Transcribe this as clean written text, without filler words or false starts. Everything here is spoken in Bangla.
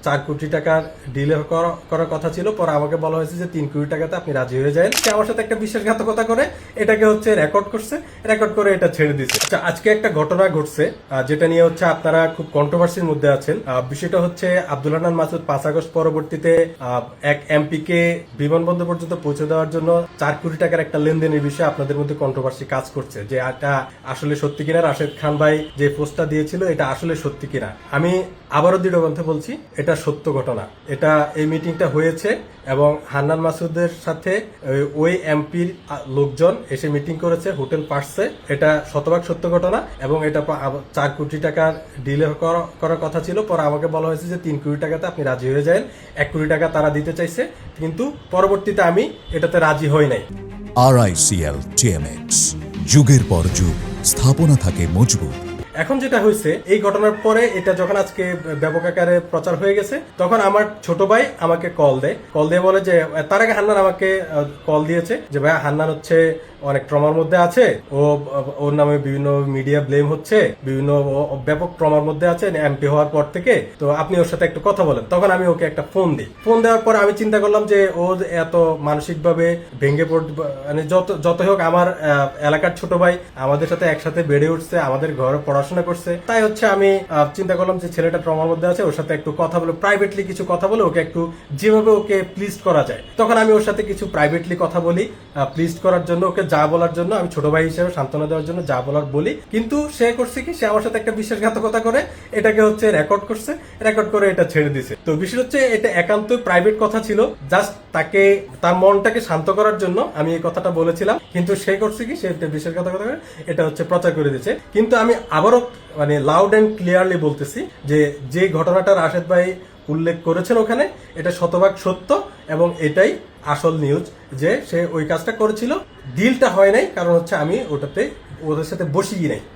4 কোটি টাকার ডিলে করার কথা ছিল, পরে আমাকে বলা হয়েছে যে 3 কোটি টাকাতে আপনি রাজি হয়ে যান। সে আমার সাথে একটা বিশ্বাসঘাতকতা করে এটাকে রেকর্ড করছে, রেকর্ড করে এটা ছেড়ে দিয়েছে। আচ্ছা, আজকে একটা ঘটনা ঘটছে যেটা নিয়ে আপনারা খুব কন্ট্রোভার্সির মধ্যে আছেন। বিষয়টা হচ্ছে আব্দুল হান্নান মাসুদ 5 আগস্ট পরবর্তীতে এক এমপি কে বিমানবন্দর পর্যন্ত পৌঁছে দেওয়ার জন্য 4 কোটি টাকার একটা লেনদেনের বিষয়ে আপনাদের মধ্যে কন্ট্রোভার্সি কাজ করছে, যে এটা আসলে সত্যি কিনা। রাশেদ খান ভাই যে পোস্টটা দিয়েছিল এটা আসলে সত্যি কিনা। আমি আবারও দৃঢ় কণ্ঠে বলছি এটা সত্য ঘটনা। এটা এই মিটিংটা হয়েছে এবং হান্নান মাসুদের সাথে ওই এমপির লোকজন এসে মিটিং করেছে হোটেল পার্সে। এটা শতভাগ সত্য ঘটনা এবং এটা 4 কোটি টাকার ডিলে করার কথা ছিল, পরে আমাকে বলা হয়েছে যে 3 কোটি টাকাতে আপনি রাজি হয়ে যান। 1 কোটি টাকা তারা দিতে চাইছে, কিন্তু পরবর্তীতে আমি এটাতে রাজি হই নাই। RICL TMX, যুগের পর যুগ স্থাপনা থাকে মজবুত। এখন যেটা হয়েছে, এই ঘটনার পরে এটা যখন আজকে ব্যাপক আকারে প্রচার হয়ে গেছে, তখন আমার ছোট ভাই আমাকে কল দিয়ে বলে যে তার আগে হান্নান আমাকে কল দিয়েছে যে ভাই হান্নান হচ্ছে অনেক ট্রমার মধ্যে আছে, ওর নামে বিভিন্ন মিডিয়া ব্লেম হচ্ছে, বিভিন্ন ব্যাপক ট্রমার মধ্যে আছে এমপি হওয়ার পর থেকে, তো আপনি ওর সাথে একটু কথা বলেন। তখন আমি ওকে একটা ফোন দিই। ফোন দেওয়ার পর আমি চিন্তা করলাম যে ও এত মানসিকভাবে ভেঙে মানে যতই হোক আমার এলাকার ছোট ভাই, আমাদের সাথে একসাথে বেড়ে উঠছে, আমাদের ঘরে পড়াশোনা করছে, তাই আমি চিন্তা করলাম যে ছেলেটা ট্রমার মধ্যে আছে, ওর সাথে একটু কথা বলে, প্রাইভেটলি কিছু কথা বলে ওকে একটু যেভাবে ওকে প্লিজ করা যায়। তখন আমি ওর সাথে কিছু প্রাইভেটলি কথা বলি, প্লিজ করার জন্য, ওকে যা বলার জন্য, আমি ছোট ভাই হিসেবে সান্ত্বনা দেওয়ার জন্য যা বলার বলি। কিন্তু সে করছে কি, সে আমার সাথে একটা বিশ্বাসঘাতকতা করে এটাকে রেকর্ড করছে, রেকর্ড করে এটা ছেড়ে দিছে। তো বিষয় হচ্ছে এটা একান্ত প্রাইভেট কথা ছিল, জাস্ট তাকে তার মনটাকে শান্ত করার জন্য আমি এই কথাটা বলেছিলাম। কিন্তু সে করছে কি, সে বিশ্বাসঘাতকতা করে এটা প্রচার করে দিচ্ছে। কিন্তু আমি আবারও মানে লাউড অ্যান্ড ক্লিয়ারলি বলতেছি যে ঘটনাটা রাশেদ ভাই উল্লেখ করেছেন ওখানে, এটা শতভাগ সত্য এবং এটাই আসল নিউজ, যে সে ওই কাজটা করেছিল। ডিলটা হয় নাই কারণ আমি ওটাতে ওদের সাথে বসিয়ে নাই।